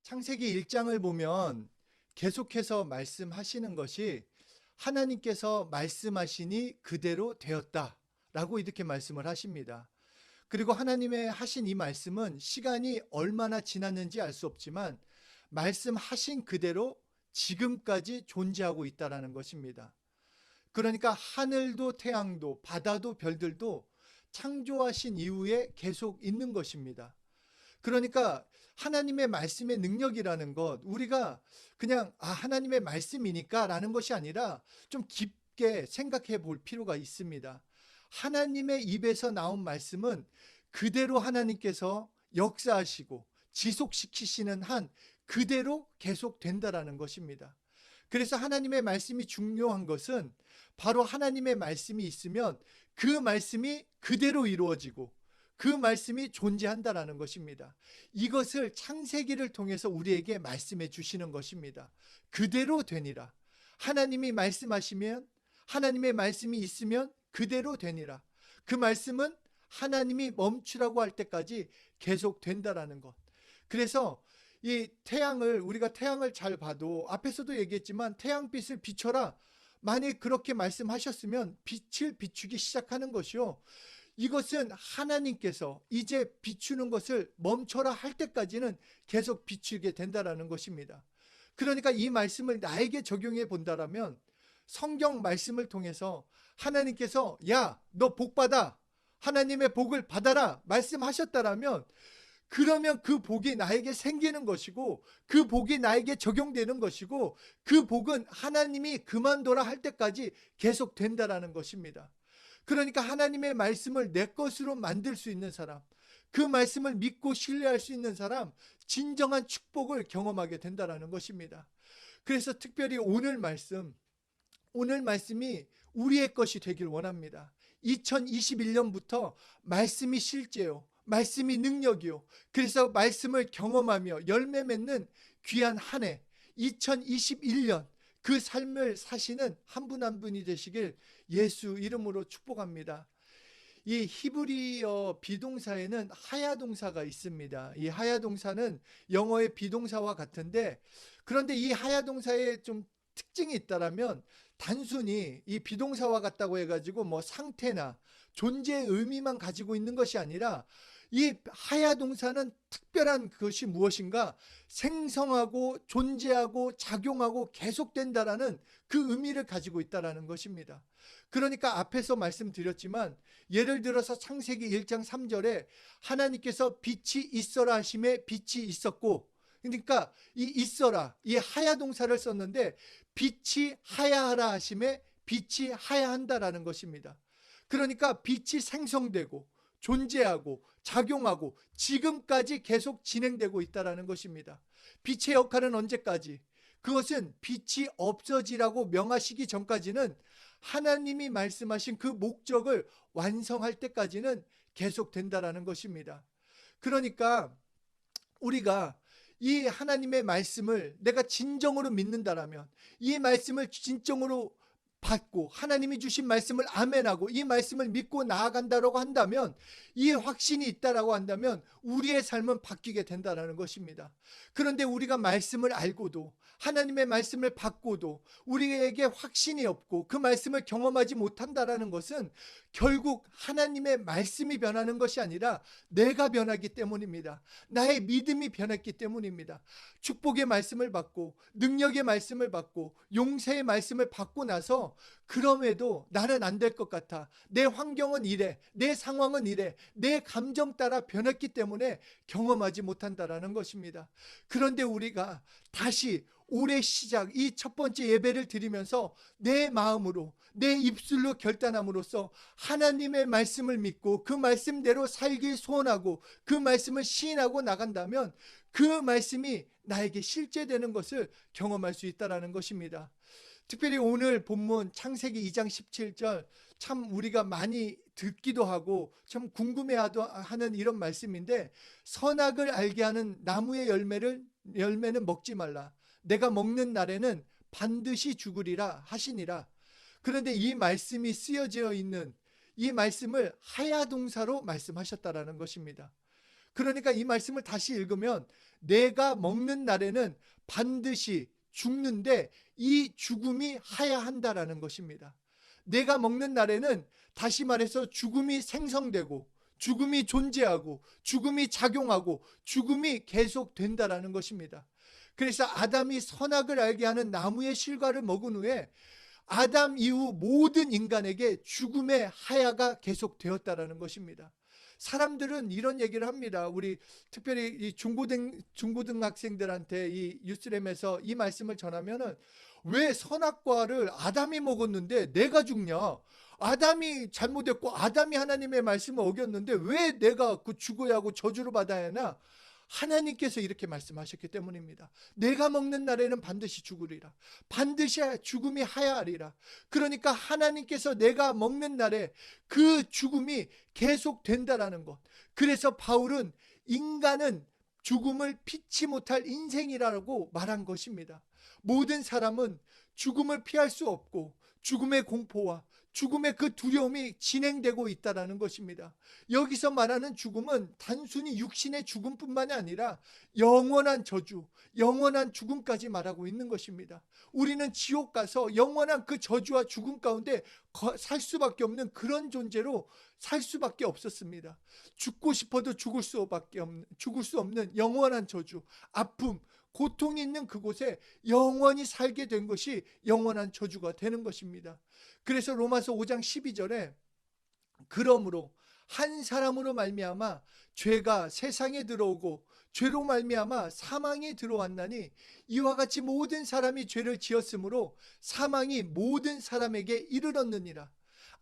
창세기 1장을 보면 계속해서 말씀하시는 것이 하나님께서 말씀하시니 그대로 되었다라고 이렇게 말씀을 하십니다. 그리고 하나님의 하신 이 말씀은 시간이 얼마나 지났는지 알 수 없지만 말씀하신 그대로 지금까지 존재하고 있다라는 것입니다. 그러니까 하늘도 태양도 바다도 별들도 창조하신 이후에 계속 있는 것입니다. 그러니까 하나님의 말씀의 능력이라는 것, 우리가 그냥 하나님의 말씀이니까 라는 것이 아니라 좀 깊게 생각해 볼 필요가 있습니다. 하나님의 입에서 나온 말씀은 그대로 하나님께서 역사하시고 지속시키시는 한 그대로 계속 된다라는 것입니다. 그래서 하나님의 말씀이 중요한 것은 바로 하나님의 말씀이 있으면 그 말씀이 그대로 이루어지고 그 말씀이 존재한다라는 것입니다. 이것을 창세기를 통해서 우리에게 말씀해 주시는 것입니다. 그대로 되니라. 하나님이 말씀하시면, 하나님의 말씀이 있으면 그대로 되니라. 그 말씀은 하나님이 멈추라고 할 때까지 계속 된다라는 것. 그래서 이 태양을, 우리가 태양을 잘 봐도 앞에서도 얘기했지만 태양빛을 비춰라. 만약 그렇게 말씀하셨으면 빛을 비추기 시작하는 것이요, 이것은 하나님께서 이제 비추는 것을 멈춰라 할 때까지는 계속 비추게 된다라는 것입니다. 그러니까 이 말씀을 나에게 적용해 본다라면 성경 말씀을 통해서 하나님께서 야, 너 복 받아, 하나님의 복을 받아라 말씀하셨다라면, 그러면 그 복이 나에게 생기는 것이고 그 복이 나에게 적용되는 것이고 그 복은 하나님이 그만둬라 할 때까지 계속 된다라는 것입니다. 그러니까 하나님의 말씀을 내 것으로 만들 수 있는 사람, 그 말씀을 믿고 신뢰할 수 있는 사람, 진정한 축복을 경험하게 된다는 것입니다. 그래서 특별히 오늘 말씀이 우리의 것이 되길 원합니다. 2021년부터 말씀이 실제요, 말씀이 능력이요, 그래서 말씀을 경험하며 열매 맺는 귀한 한 해 2021년 그 삶을 사시는 한 분 한 분이 되시길 예수 이름으로 축복합니다. 이 히브리어 비동사에는 하야 동사가 있습니다. 이 하야 동사는 영어의 비동사와 같은데, 그런데 이 하야 동사에 좀 특징이 있다라면 단순히 이 비동사와 같다고 해가지고 뭐 상태나 존재의 의미만 가지고 있는 것이 아니라 이 하야 동사는 특별한 것이 무엇인가, 생성하고 존재하고 작용하고 계속된다라는 그 의미를 가지고 있다라는 것입니다. 그러니까 앞에서 말씀드렸지만 예를 들어서 창세기 1장 3절에 하나님께서 빛이 있어라 하심에 빛이 있었고, 그러니까 이 있어라, 이 하야 동사를 썼는데 빛이 하야하라 하심에 빛이 하야한다라는 것입니다. 그러니까 빛이 생성되고 존재하고 작용하고 지금까지 계속 진행되고 있다는 것입니다. 빛의 역할은 언제까지? 그것은 빛이 없어지라고 명하시기 전까지는, 하나님이 말씀하신 그 목적을 완성할 때까지는 계속 된다는 것입니다. 그러니까 우리가 이 하나님의 말씀을 내가 진정으로 믿는다라면, 이 말씀을 진정으로 받고 하나님이 주신 말씀을 아멘하고 이 말씀을 믿고 나아간다라고 한다면, 이 확신이 있다라고 한다면 우리의 삶은 바뀌게 된다는 것입니다. 그런데 우리가 말씀을 알고도 하나님의 말씀을 받고도 우리에게 확신이 없고 그 말씀을 경험하지 못한다라는 것은 결국 하나님의 말씀이 변하는 것이 아니라 내가 변하기 때문입니다. 나의 믿음이 변했기 때문입니다. 축복의 말씀을 받고 능력의 말씀을 받고 용서의 말씀을 받고 나서 그럼에도 나는 안 될 것 같아, 내 환경은 이래, 내 상황은 이래, 내 감정 따라 변했기 때문에 경험하지 못한다라는 것입니다. 그런데 우리가 다시 올해 시작 이 첫 번째 예배를 드리면서 내 마음으로 내 입술로 결단함으로써 하나님의 말씀을 믿고 그 말씀대로 살길 소원하고 그 말씀을 시인하고 나간다면 그 말씀이 나에게 실제되는 것을 경험할 수 있다는 것입니다. 특별히 오늘 본문 창세기 2장 17절, 참 우리가 많이 듣기도 하고 참 궁금해하는 이런 말씀인데, 선악을 알게 하는 나무의 열매는 먹지 말라, 내가 먹는 날에는 반드시 죽으리라 하시니라. 그런데 이 말씀이 쓰여져 있는 이 말씀을 하야 동사로 말씀하셨다라는 것입니다. 그러니까 이 말씀을 다시 읽으면 내가 먹는 날에는 반드시 죽는데 이 죽음이 하야한다라는 것입니다. 내가 먹는 날에는 다시 말해서 죽음이 생성되고 죽음이 존재하고 죽음이 작용하고 죽음이 계속된다라는 것입니다. 그래서 아담이 선악을 알게 하는 나무의 실과를 먹은 후에 아담 이후 모든 인간에게 죽음의 하야가 계속되었다라는 것입니다. 사람들은 이런 얘기를 합니다. 우리 특별히 이 중고등학생들한테 이 뉴스램에서 이 말씀을 전하면은 왜 선악과를 아담이 먹었는데 내가 죽냐? 아담이 잘못했고 아담이 하나님의 말씀을 어겼는데 왜 내가 그 죽어야 하고 저주를 받아야 하나? 하나님께서 이렇게 말씀하셨기 때문입니다. 내가 먹는 날에는 반드시 죽으리라. 반드시 죽음이 하야하리라. 그러니까 하나님께서 내가 먹는 날에 그 죽음이 계속된다라는 것. 그래서 바울은 인간은 죽음을 피치 못할 인생이라고 말한 것입니다. 모든 사람은 죽음을 피할 수 없고 죽음의 공포와 죽음의 그 두려움이 진행되고 있다는 것입니다. 여기서 말하는 죽음은 단순히 육신의 죽음뿐만이 아니라 영원한 저주, 영원한 죽음까지 말하고 있는 것입니다. 우리는 지옥 가서 영원한 그 저주와 죽음 가운데 살 수밖에 없는 그런 존재로 살 수밖에 없었습니다. 죽고 싶어도 죽을 수 없는 영원한 저주, 아픔, 고통이 있는 그곳에 영원히 살게 된 것이 영원한 저주가 되는 것입니다. 그래서 로마서 5장 12절에 그러므로 한 사람으로 말미암아 죄가 세상에 들어오고 죄로 말미암아 사망이 들어왔나니 이와 같이 모든 사람이 죄를 지었으므로 사망이 모든 사람에게 이르렀느니라.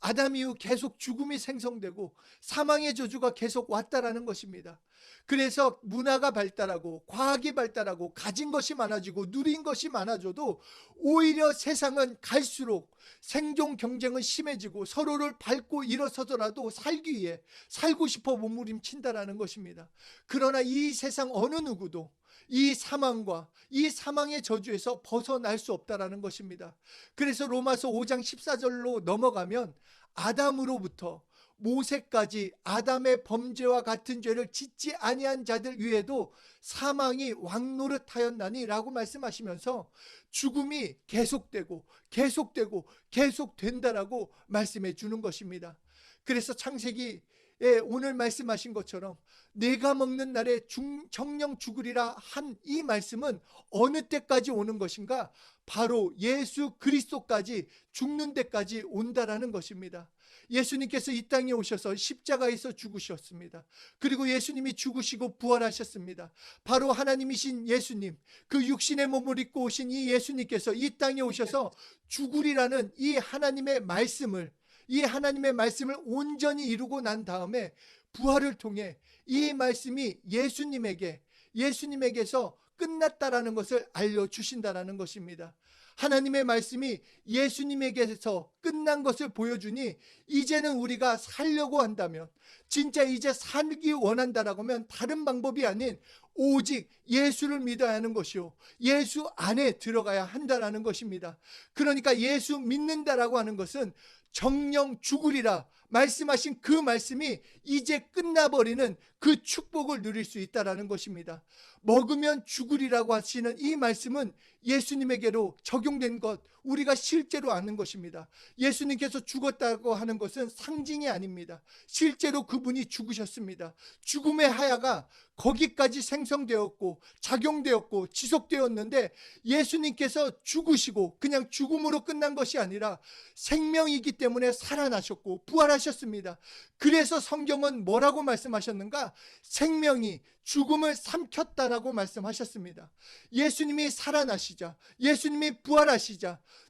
아담 이후 계속 죽음이 생성되고 사망의 저주가 계속 왔다라는 것입니다. 그래서 문화가 발달하고 과학이 발달하고 가진 것이 많아지고 누린 것이 많아져도 오히려 세상은 갈수록 생존 경쟁은 심해지고 서로를 밟고 일어서더라도 살기 위해 살고 싶어 몸부림친다라는 것입니다. 그러나 이 세상 어느 누구도 이 사망과 이 사망의 저주에서 벗어날 수 없다라는 것입니다. 그래서 로마서 5장 14절로 넘어가면 아담으로부터 모세까지 아담의 범죄와 같은 죄를 짓지 아니한 자들 위에도 사망이 왕노릇하였나니 라고 말씀하시면서 죽음이 계속되고 계속된다라고 말씀해 주는 것입니다. 그래서 창세기에 오늘 말씀하신 것처럼 내가 먹는 날에 정령 죽으리라 한 이 말씀은 어느 때까지 오는 것인가? 바로 예수 그리스도까지 죽는 데까지 온다라는 것입니다. 예수님께서 이 땅에 오셔서 십자가에서 죽으셨습니다. 그리고 예수님이 죽으시고 부활하셨습니다. 바로 하나님이신 예수님, 그 육신의 몸을 입고 오신 이 예수님께서 이 땅에 오셔서 죽으리라는 이 하나님의 말씀을 온전히 이루고 난 다음에 부활을 통해 이 말씀이 예수님에게서 끝났다라는 것을 알려주신다라는 것입니다. 하나님의 말씀이 예수님에게서 끝난 것을 보여주니 이제는 우리가 살려고 한다면, 진짜 이제 살기 원한다라고 하면 다른 방법이 아닌 오직 예수를 믿어야 하는 것이요, 예수 안에 들어가야 한다라는 것입니다. 그러니까 예수 믿는다라고 하는 것은 정령 죽으리라 말씀하신 그 말씀이 이제 끝나버리는 그 축복을 누릴 수 있다라는 것입니다. 먹으면 죽으리라고 하시는 이 말씀은 예수님에게로 적용된 것, 우리가 실제로 아는 것입니다. 예수님께서 죽었다고 하는 것은 상징이 아닙니다. 실제로 그분이 죽으셨습니다. 죽음의 하야가 거기까지 생성되었고 작용되었고 지속되었는데, 예수님께서 죽으시고 그냥 죽음으로 끝난 것이 아니라 생명이기 때문에 살아나셨고 부활하셨습니다. 그래서 성경은 뭐라고 말씀하셨는가? 생명이 죽음을 삼켰다라고 말씀하셨습니다. 예수님이 살아나시자, 예수님이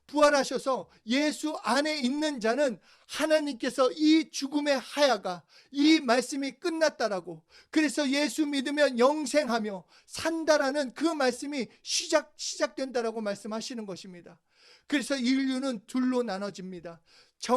부활하셔서 예수 안에 있는 자는 하나님께서 이 죽음의 하야가, 이 말씀이 끝났다라고, 그래서 예수 믿으면 영생하며 산다라는 그 말씀이 시작된다라고 말씀하시는 것입니다. 그래서 인류는 둘로 나눠집니다.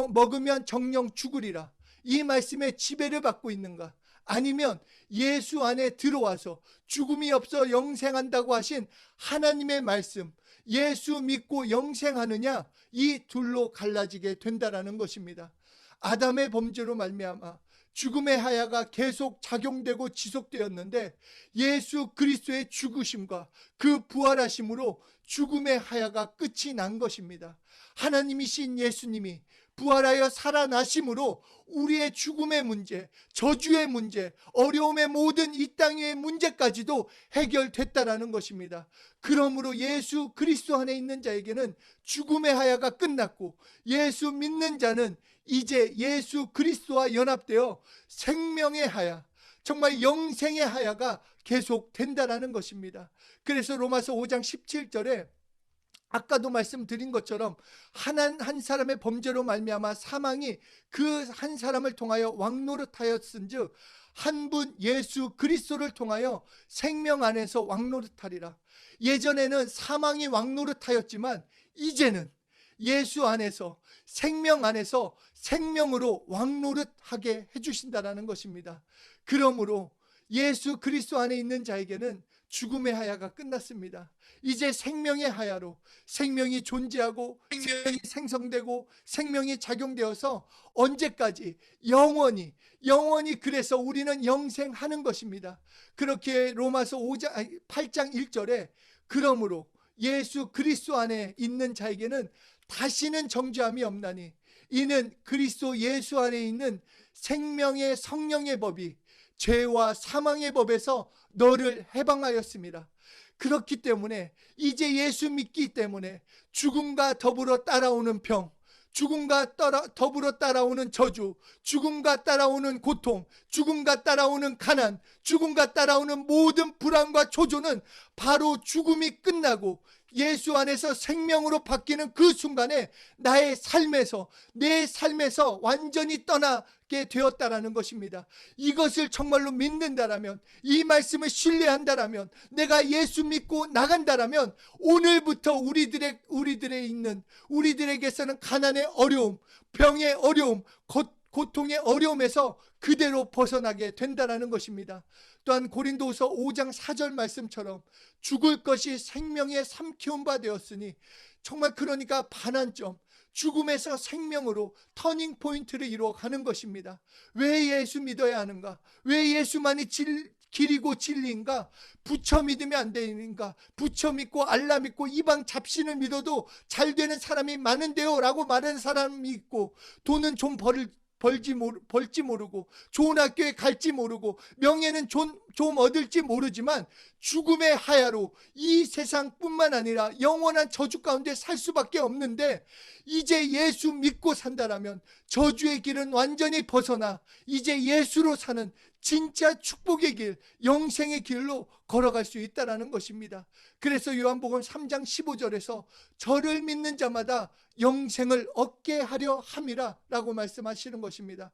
먹으면 정령 죽으리라, 이 말씀에 지배를 받고 있는가? 아니면 예수 안에 들어와서 죽음이 없어 영생한다고 하신 하나님의 말씀, 예수 믿고 영생하느냐? 이 둘로 갈라지게 된다라는 것입니다. 아담의 범죄로 말미암아 죽음의 하야가 계속 작용되고 지속되었는데 예수 그리스도의 죽으심과 그 부활하심으로 죽음의 하야가 끝이 난 것입니다. 하나님이신 예수님이 부활하여 살아나심으로 우리의 죽음의 문제, 저주의 문제, 어려움의 모든 이 땅의 문제까지도 해결됐다라는 것입니다. 그러므로 예수 그리스도 안에 있는 자에게는 죽음의 하야가 끝났고 예수 믿는 자는 이제 예수 그리스도와 연합되어 생명의 하야, 정말 영생의 하야가 계속된다라는 것입니다. 그래서 로마서 5장 17절에 아까도 말씀드린 것처럼 한 사람의 범죄로 말미암아 사망이 그 한 사람을 통하여 왕노릇하였은즉 한 분 예수 그리스도를 통하여 생명 안에서 왕노릇하리라. 예전에는 사망이 왕노릇하였지만 이제는 예수 안에서 생명 안에서 생명으로 왕노릇하게 해주신다라는 것입니다. 그러므로 예수 그리스도 안에 있는 자에게는 죽음의 하야가 끝났습니다. 이제 생명의 하야로 생명이 존재하고 생명이 생성되고 생명이 작용되어서 언제까지 영원히 그래서 우리는 영생하는 것입니다. 그렇게 로마서 8장 1절에 그러므로 예수 그리스도 안에 있는 자에게는 다시는 정죄함이 없나니 이는 그리스도 예수 안에 있는 생명의 성령의 법이 죄와 사망의 법에서 너를 해방하였습니다. 그렇기 때문에 이제 예수 믿기 때문에 죽음과 더불어 따라오는 병, 죽음과 더불어 따라오는 저주, 죽음과 따라오는 고통, 죽음과 따라오는 가난, 죽음과 따라오는 모든 불안과 초조는 바로 죽음이 끝나고 예수 안에서 생명으로 바뀌는 그 순간에 나의 삶에서, 내 삶에서 완전히 떠나게 되었다라는 것입니다. 이것을 정말로 믿는다라면, 이 말씀을 신뢰한다라면, 내가 예수 믿고 나간다라면 오늘부터 우리들에게서는 가난의 어려움, 병의 어려움, 고통의 어려움에서 그대로 벗어나게 된다라는 것입니다. 또한 고린도후서 5장 4절 말씀처럼 죽을 것이 생명의 삼키운 바 되었으니, 정말 그러니까 반환점, 죽음에서 생명으로 터닝 포인트를 이루어가는 것입니다. 왜 예수 믿어야 하는가? 왜 예수만이 길이고 진리인가? 부처 믿으면 안 되는가? 부처 믿고 알라 믿고 이방 잡신을 믿어도 잘 되는 사람이 많은데요 라고 말하는 사람이 있고, 돈은 좀 벌지 모르고, 좋은 학교에 갈지 모르고, 명예는 좀 얻을지 모르지만 죽음의 하야로 이 세상뿐만 아니라 영원한 저주 가운데 살 수밖에 없는데, 이제 예수 믿고 산다라면 저주의 길은 완전히 벗어나 이제 예수로 사는 진짜 축복의 길, 영생의 길로 걸어갈 수 있다는 것입니다. 그래서 요한복음 3장 15절에서 저를 믿는 자마다 영생을 얻게 하려 함이라 라고 말씀하시는 것입니다.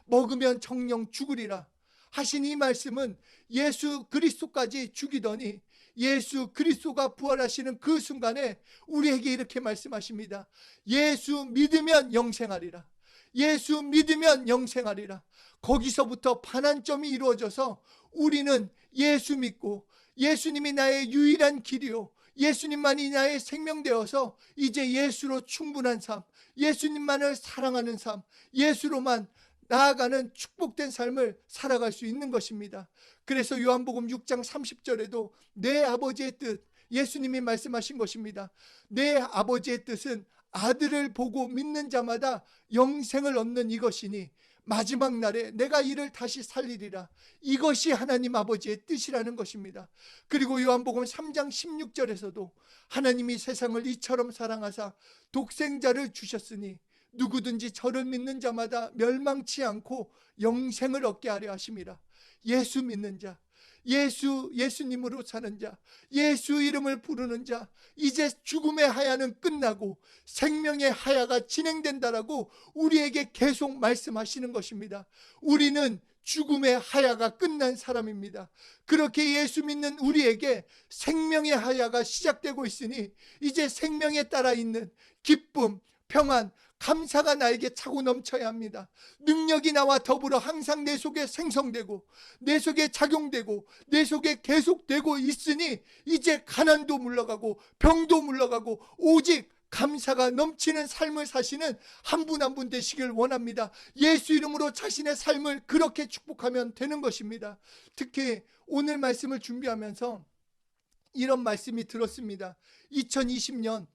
먹으면 정령 죽으리라 하신 이 말씀은 예수 그리스도까지 죽이더니 예수 그리스도가 부활하시는 그 순간에 우리에게 이렇게 말씀하십니다. 예수 믿으면 영생하리라. 예수 믿으면 영생하리라. 거기서부터 반환점이 이루어져서 우리는 예수 믿고 예수님이 나의 유일한 길이요, 예수님만이 나의 생명 되어서 이제 예수로 충분한 삶, 예수님만을 사랑하는 삶, 예수로만 나아가는 축복된 삶을 살아갈 수 있는 것입니다. 그래서 요한복음 6장 30절에도 내 아버지의 뜻, 예수님이 말씀하신 것입니다. 내 아버지의 뜻은 아들을 보고 믿는 자마다 영생을 얻는 이것이니 마지막 날에 내가 이를 다시 살리리라. 이것이 하나님 아버지의 뜻이라는 것입니다. 그리고 요한복음 3장 16절에서도 하나님이 세상을 이처럼 사랑하사 독생자를 주셨으니 누구든지 저를 믿는 자마다 멸망치 않고 영생을 얻게 하려 하심이라. 예수 믿는 자, 예수님으로 사는 자, 예수 이름을 부르는 자, 이제 죽음의 하야는 끝나고 생명의 하야가 진행된다라고 우리에게 계속 말씀하시는 것입니다. 우리는 죽음의 하야가 끝난 사람입니다. 그렇게 예수 믿는 우리에게 생명의 하야가 시작되고 있으니 이제 생명에 따라 있는 기쁨, 평안, 감사가 나에게 차고 넘쳐야 합니다. 능력이 나와 더불어 항상 내 속에 생성되고 내 속에 작용되고 내 속에 계속되고 있으니 이제 가난도 물러가고 병도 물러가고 오직 감사가 넘치는 삶을 사시는 한 분 한 분 되시길 원합니다. 예수 이름으로 자신의 삶을 그렇게 축복하면 되는 것입니다. 특히 오늘 말씀을 준비하면서 이런 말씀이 들었습니다. 2020년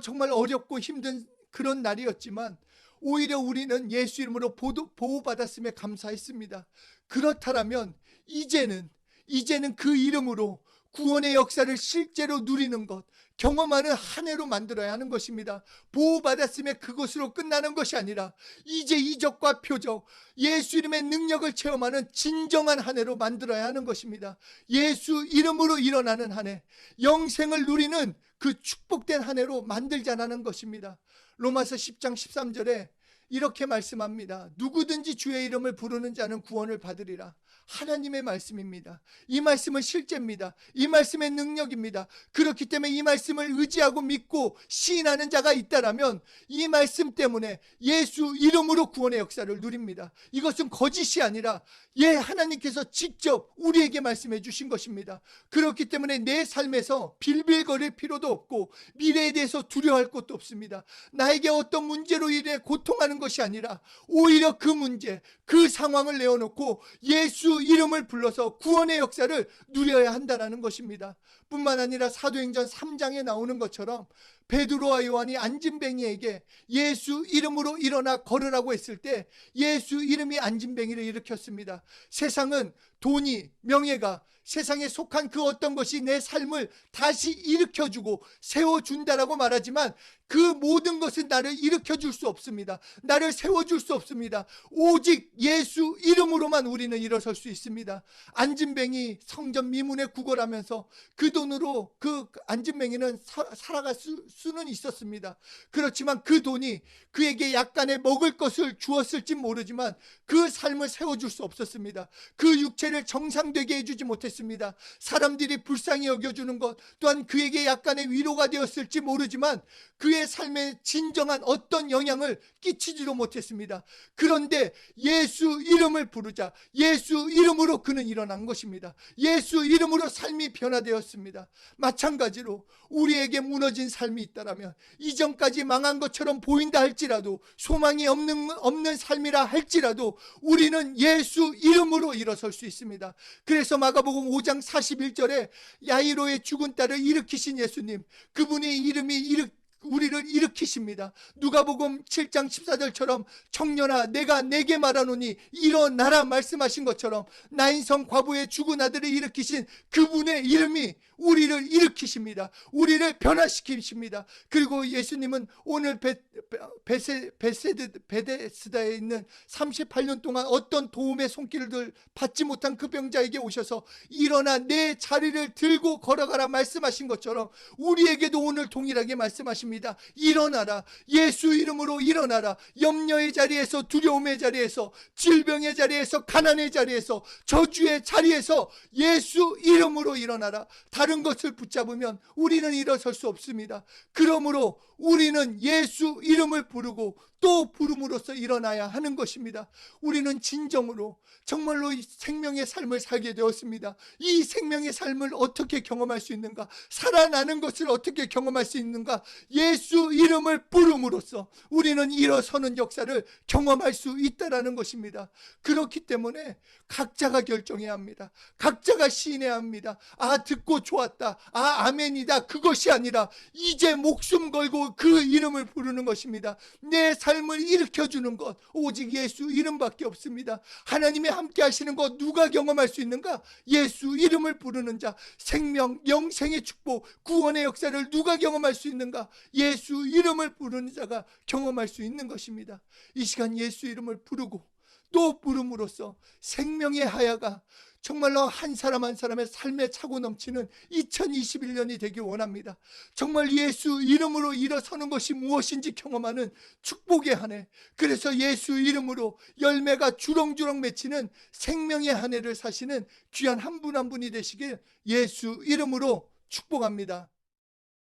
정말 어렵고 힘든 그런 날이었지만 오히려 우리는 예수 이름으로 보호받았음에 감사했습니다. 그렇다면 이제는 그 이름으로 구원의 역사를 실제로 누리는 것, 경험하는 한 해로 만들어야 하는 것입니다. 보호받았음에 그것으로 끝나는 것이 아니라 이제 이적과 표적, 예수 이름의 능력을 체험하는 진정한 한 해로 만들어야 하는 것입니다. 예수 이름으로 일어나는 한 해, 영생을 누리는 그 축복된 한 해로 만들자라는 것입니다. 로마서 10장 13절에 이렇게 말씀합니다. 누구든지 주의 이름을 부르는 자는 구원을 받으리라. 하나님의 말씀입니다. 이 말씀은 실제입니다. 이 말씀의 능력입니다. 그렇기 때문에 이 말씀을 의지하고 믿고 시인하는 자가 있다라면 이 말씀 때문에 예수 이름으로 구원의 역사를 누립니다. 이것은 거짓이 아니라 하나님께서 직접 우리에게 말씀해 주신 것입니다. 그렇기 때문에 내 삶에서 빌빌거릴 필요도 없고 미래에 대해서 두려워할 것도 없습니다. 나에게 어떤 문제로 인해 고통하는 것이 아니라 오히려 그 문제, 그 상황을 내어놓고 예수 이름을 불러서 구원의 역사를 누려야 한다는 것입니다. 뿐만 아니라 사도행전 3장에 나오는 것처럼 베드로와 요한이 안진뱅이에게 예수 이름으로 일어나 걸으라고 했을 때 예수 이름이 안진뱅이를 일으켰습니다. 세상은 돈이, 명예가, 세상에 속한 그 어떤 것이 내 삶을 다시 일으켜주고 세워준다라고 말하지만 그 모든 것은 나를 일으켜줄 수 없습니다. 나를 세워줄 수 없습니다. 오직 예수 이름으로만 우리는 일어설 수 있습니다. 안진뱅이 성전 미문에 구걸하면서 그 돈으로 그 안진뱅이는 살아갈 수는 있었습니다. 그렇지만 그 돈이 그에게 약간의 먹을 것을 주었을지 모르지만 그 삶을 세워줄 수 없었습니다. 그 육체를 정상되게 해주지 못했습니다. 사람들이 불쌍히 여겨주는 것 또한 그에게 약간의 위로가 되었을지 모르지만 그의 삶에 진정한 어떤 영향을 끼치지도 못했습니다. 그런데 예수 이름을 부르자 예수 이름으로 그는 일어난 것입니다. 예수 이름으로 삶이 변화되었습니다. 마찬가지로 우리에게 무너진 삶이 있다면 이전까지 망한 것처럼 보인다 할지라도 소망이 없는 삶이라 할지라도 우리는 예수 이름으로 일어설 수 있습니다. 그래서 마가복음 5장 41절에 야이로의 죽은 딸을 일으키신 예수님, 그분의 이름이 우리를 일으키십니다. 누가복음 7장 14절처럼 청년아 내가 내게 말하노니 일어나라 말씀하신 것처럼 나인성 과부의 죽은 아들을 일으키신 그분의 이름이 우리를 일으키십니다. 우리를 변화시키십니다. 그리고 예수님은 오늘 베데스다에 있는 38년 동안 어떤 도움의 손길을 받지 못한 그 병자에게 오셔서 일어나 내 자리를 들고 걸어가라 말씀하신 것처럼 우리에게도 오늘 동일하게 말씀하십니다. 일어나라. 예수 이름으로 일어나라. 염려의 자리에서, 두려움의 자리에서, 질병의 자리에서, 가난의 자리에서, 저주의 자리에서 예수 이름으로 일어나라. 다른 것을 붙잡으면 우리는 일어설 수 없습니다. 그러므로 우리는 예수 이름을 부르고 또 부름으로써 일어나야 하는 것입니다. 우리는 진정으로 정말로 이 생명의 삶을 살게 되었습니다. 이 생명의 삶을 어떻게 경험할 수 있는가? 살아나는 것을 어떻게 경험할 수 있는가? 예수 이름을 부름으로써 우리는 일어서는 역사를 경험할 수 있다는 것입니다. 그렇기 때문에 각자가 결정해야 합니다. 각자가 시인해야 합니다. 듣고 좋았다. 아멘이다. 그것이 아니라 이제 목숨 걸고 그 이름을 부르는 것입니다. 내 삶을 일으켜주는 것 오직 예수 이름밖에 없습니다. 하나님이 함께 하시는 것 누가 경험할 수 있는가? 예수 이름을 부르는 자, 생명, 영생의 축복, 구원의 역사를 누가 경험할 수 있는가? 예수 이름을 부르는 자가 경험할 수 있는 것입니다. 이 시간 예수 이름을 부르고 또 부름으로써 생명의 하야가 정말로 한 사람 한 사람의 삶에 차고 넘치는 2021년이 되길 원합니다. 정말 예수 이름으로 일어서는 것이 무엇인지 경험하는 축복의 한 해, 그래서 예수 이름으로 열매가 주렁주렁 맺히는 생명의 한 해를 사시는 귀한 한 분 한 분이 되시길 예수 이름으로 축복합니다.